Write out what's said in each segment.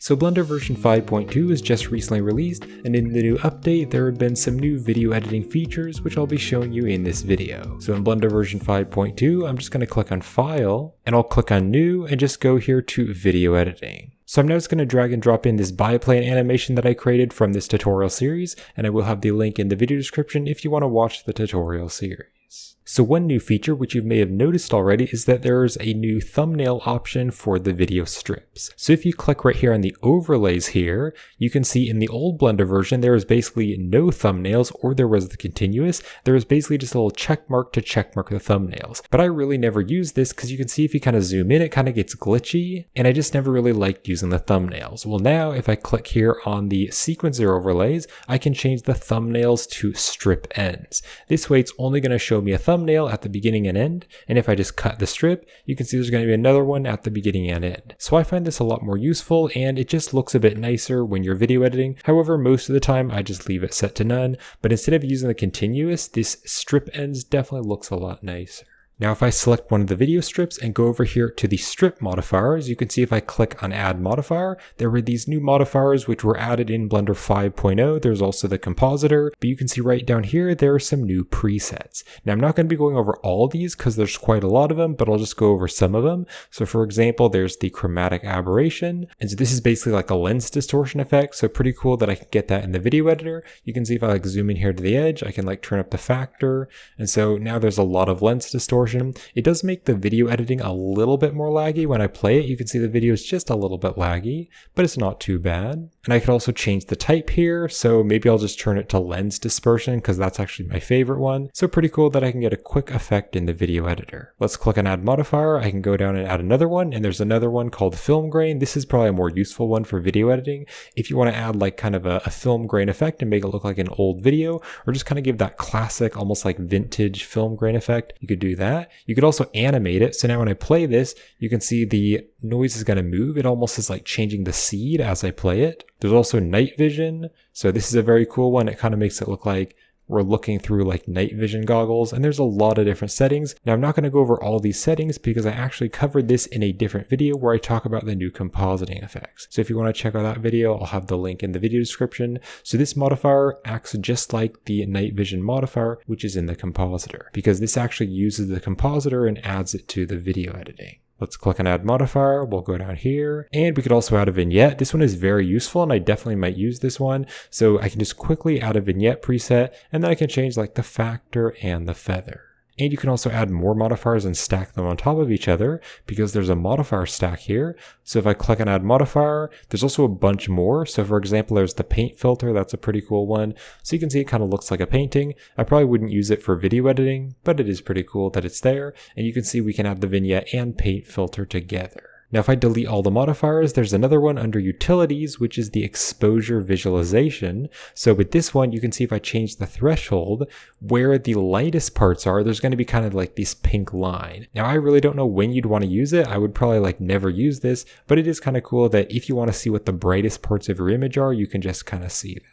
So Blender version 5.2 is just recently released, and in the new update there have been some new video editing features which I'll be showing you in this video. So in Blender version 5.2, I'm just going to click on File, and I'll click on New, and just go here to Video Editing. So I'm now just going to drag and drop in this biplane animation that I created from this tutorial series, and I will have the link in the video description if you want to watch the tutorial series. So one new feature which you may have noticed already is that there's a new thumbnail option for the video strips. So if you click right here on the overlays here, you can see in the old Blender version there was basically no thumbnails, or there was the continuous. There was basically just a little check mark to check mark the thumbnails. But I really never used this because you can see if you kind of zoom in, it kind of gets glitchy, and I just never really liked using the thumbnails. Well, now if I click here on the sequencer overlays, I can change the thumbnails to strip ends. This way it's only going to show me a thumbnail at the beginning and end, and if I just cut the strip, you can see there's going to be another one at the beginning and end. So I find this a lot more useful, and it just looks a bit nicer when you're video editing. However, most of the time I just leave it set to none, but instead of using the continuous, this strip ends definitely looks a lot nicer. Now if I select one of the video strips and go over here to the strip modifiers, you can see if I click on add modifier, there were these new modifiers which were added in Blender 5.0. There's also the Compositor, but you can see right down here there are some new presets. Now I'm not going to be going over all these because there's quite a lot of them, but I'll just go over some of them. So for example, there's the chromatic aberration, and so this is basically like a lens distortion effect, so pretty cool that I can get that in the video editor. You can see if I like zoom in here to the edge, I can like turn up the factor, and so now there's a lot of lens distortion. It does make the video editing a little bit more laggy when I play it. You can see the video is just a little bit laggy, but it's not too bad. And I could also change the type here, so maybe I'll just turn it to lens dispersion because that's actually my favorite one. So pretty cool that I can get a quick effect in the video editor. Let's click on add modifier. I can go down and add another one, and there's another one called film grain. This is probably a more useful one for video editing. If you want to add like kind of a film grain effect and make it look like an old video, or just kind of give that classic, almost like vintage film grain effect, you could do that. You could also animate it. So now when I play this, you can see the noise is going to move. It almost is like changing the seed as I play it. There's also night vision. So this is a very cool one. It kind of makes it look like we're looking through like night vision goggles, and there's a lot of different settings. Now I'm not going to go over all these settings because I actually covered this in a different video where I talk about the new compositing effects. So if you want to check out that video, I'll have the link in the video description. So this modifier acts just like the night vision modifier, which is in the Compositor, because this actually uses the Compositor and adds it to the video editing. Let's click on add modifier. We'll go down here, and we could also add a vignette. This one is very useful, and I definitely might use this one. So I can just quickly add a vignette preset, and then I can change like the factor and the feather. And you can also add more modifiers and stack them on top of each other because there's a modifier stack here. So if I click on add modifier, there's also a bunch more. So for example, there's the paint filter. That's a pretty cool one. So you can see it kind of looks like a painting. I probably wouldn't use it for video editing, but it is pretty cool that it's there. And you can see we can add the vignette and paint filter together. Now, if I delete all the modifiers, there's another one under utilities, which is the exposure visualization. So with this one, you can see if I change the threshold, where the lightest parts are, there's going to be kind of like this pink line. Now, I really don't know when you'd want to use it. I would probably like never use this, but it is kind of cool that if you want to see what the brightest parts of your image are, you can just kind of see that.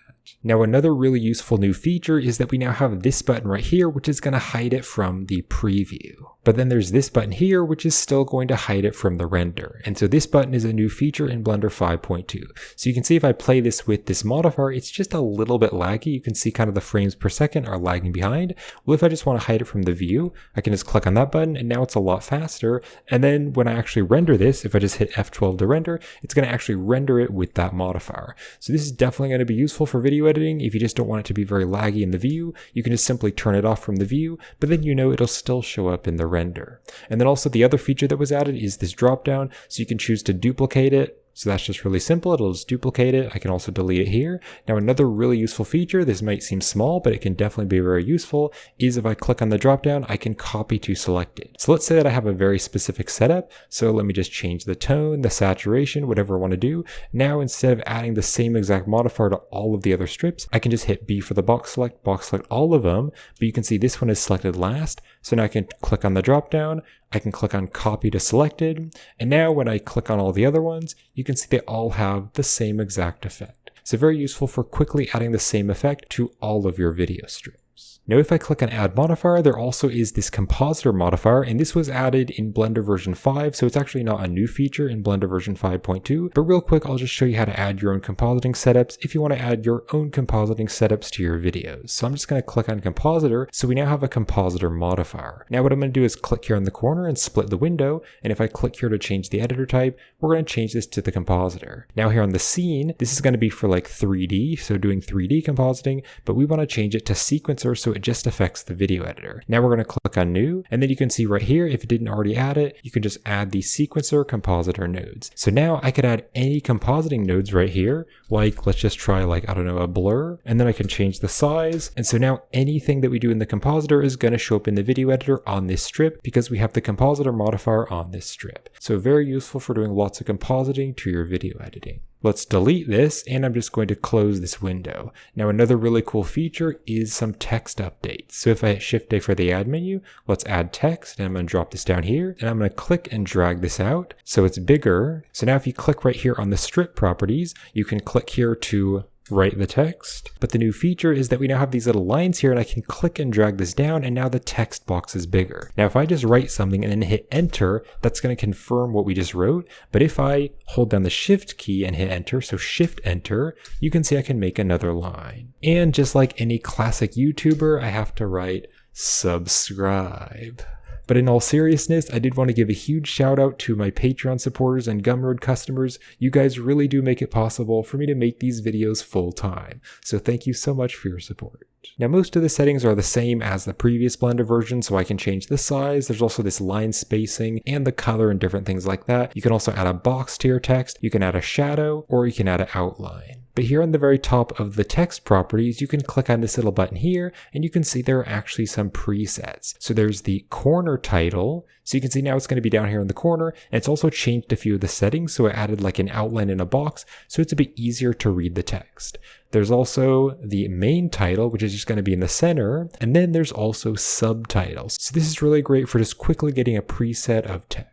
Now another really useful new feature is that we now have this button right here, which is going to hide it from the preview. But then there's this button here, which is still going to hide it from the render. And so this button is a new feature in Blender 5.2. So you can see if I play this with this modifier, it's just a little bit laggy. You can see kind of the frames per second are lagging behind. Well, if I just want to hide it from the view, I can just click on that button, and now it's a lot faster. And then when I actually render this, if I just hit F12 to render, it's going to actually render it with that modifier. So this is definitely going to be useful for video editing. If you just don't want it to be very laggy in the view, you can just simply turn it off from the view, but then you know it'll still show up in the render. And then also the other feature that was added is this drop down, so you can choose to duplicate it. So that's just really simple. It'll just duplicate it. I can also delete it here. Now another really useful feature, this might seem small, but it can definitely be very useful, is if I click on the drop down, I can copy to selected. So let's say that I have a very specific setup. So let me just change the tone, the saturation, whatever I want to do. Now instead of adding the same exact modifier to all of the other strips, I can just hit B for the box select all of them. But you can see this one is selected last. So now I can click on the drop down. I can click on copy to selected, and now when I click on all the other ones, you can see they all have the same exact effect. So very useful for quickly adding the same effect to all of your video strips. Now if I click on add modifier, there also is this compositor modifier, and this was added in Blender version 5, so it's actually not a new feature in Blender version 5.2, but real quick I'll just show you how to add your own compositing setups if you want to add your own compositing setups to your videos. So I'm just going to click on compositor, so we now have a compositor modifier. Now what I'm going to do is click here in the corner and split the window, and if I click here to change the editor type, we're going to change this to the compositor. Now here on the scene, this is going to be for like 3D, so doing 3D compositing, but we want to change it to sequencer so it just affects the video editor. Now we're going to click on new, and then you can see right here, if it didn't already add it, you can just add the sequencer compositor nodes. So now I could add any compositing nodes right here, like let's just try like, I don't know, a blur, and then I can change the size. And so now anything that we do in the compositor is going to show up in the video editor on this strip because we have the compositor modifier on this strip. So very useful for doing lots of compositing to your video editing. Let's delete this, and I'm just going to close this window. Now another really cool feature is some text updates. So if I hit Shift A for the add menu, let's add text, and I'm going to drop this down here, and I'm going to click and drag this out so it's bigger. So now if you click right here on the strip properties, you can click here to write the text. But the new feature is that we now have these little lines here, and I can click and drag this down, and now the text box is bigger. Now if I just write something and then hit enter, that's going to confirm what we just wrote. But if I hold down the shift key and hit enter, so shift enter, you can see I can make another line. And just like any classic YouTuber, I have to write subscribe. But in all seriousness, I did want to give a huge shout out to my Patreon supporters and Gumroad customers. You guys really do make it possible for me to make these videos full time. So thank you so much for your support. Now most of the settings are the same as the previous Blender version, so I can change the size. There's also this line spacing and the color and different things like that. You can also add a box to your text, you can add a shadow, or you can add an outline. But here on the very top of the text properties, you can click on this little button here, and you can see there are actually some presets. So there's the corner title. So you can see now it's going to be down here in the corner, and it's also changed a few of the settings. So it added like an outline in a box, so it's a bit easier to read the text. There's also the main title, which is just going to be in the center. And then there's also subtitles. So this is really great for just quickly getting a preset of text.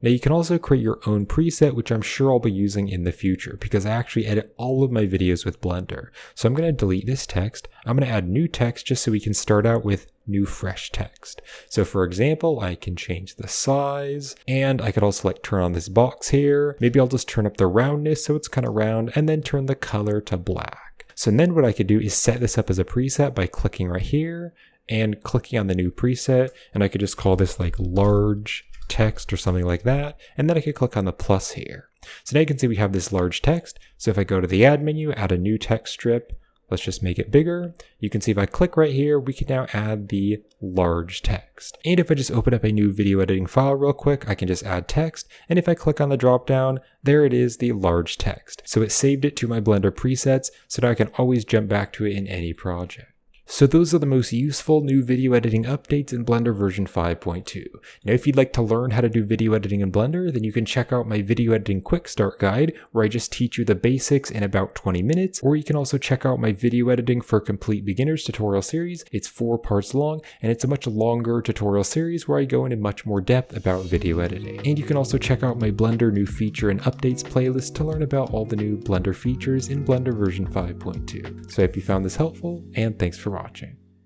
Now you can also create your own preset, which I'm sure I'll be using in the future because I actually edit all of my videos with Blender. So I'm going to delete this text. I'm going to add new text just so we can start out with new fresh text. So for example, I can change the size, and I could also like turn on this box here. Maybe I'll just turn up the roundness so it's kind of round, and then turn the color to black. So then what I could do is set this up as a preset by clicking right here and clicking on the new preset, and I could just call this like large text or something like that, and then I could click on the plus here. So now you can see we have this large text. So if I go to the add menu, add a new text strip, let's just make it bigger. You can see if I click right here, we can now add the large text. And if I just open up a new video editing file real quick, I can just add text. And if I click on the drop down, there it is, the large text. So it saved it to my Blender presets so that I can always jump back to it in any project. So those are the most useful new video editing updates in Blender version 5.2. Now if you'd like to learn how to do video editing in Blender, then you can check out my video editing quick start guide where I just teach you the basics in about 20 minutes, or you can also check out my video editing for complete beginners tutorial series. It's 4 parts long, and it's a much longer tutorial series where I go into much more depth about video editing. And you can also check out my Blender new feature and updates playlist to learn about all the new Blender features in Blender version 5.2. So I hope you found this helpful, and thanks for watching.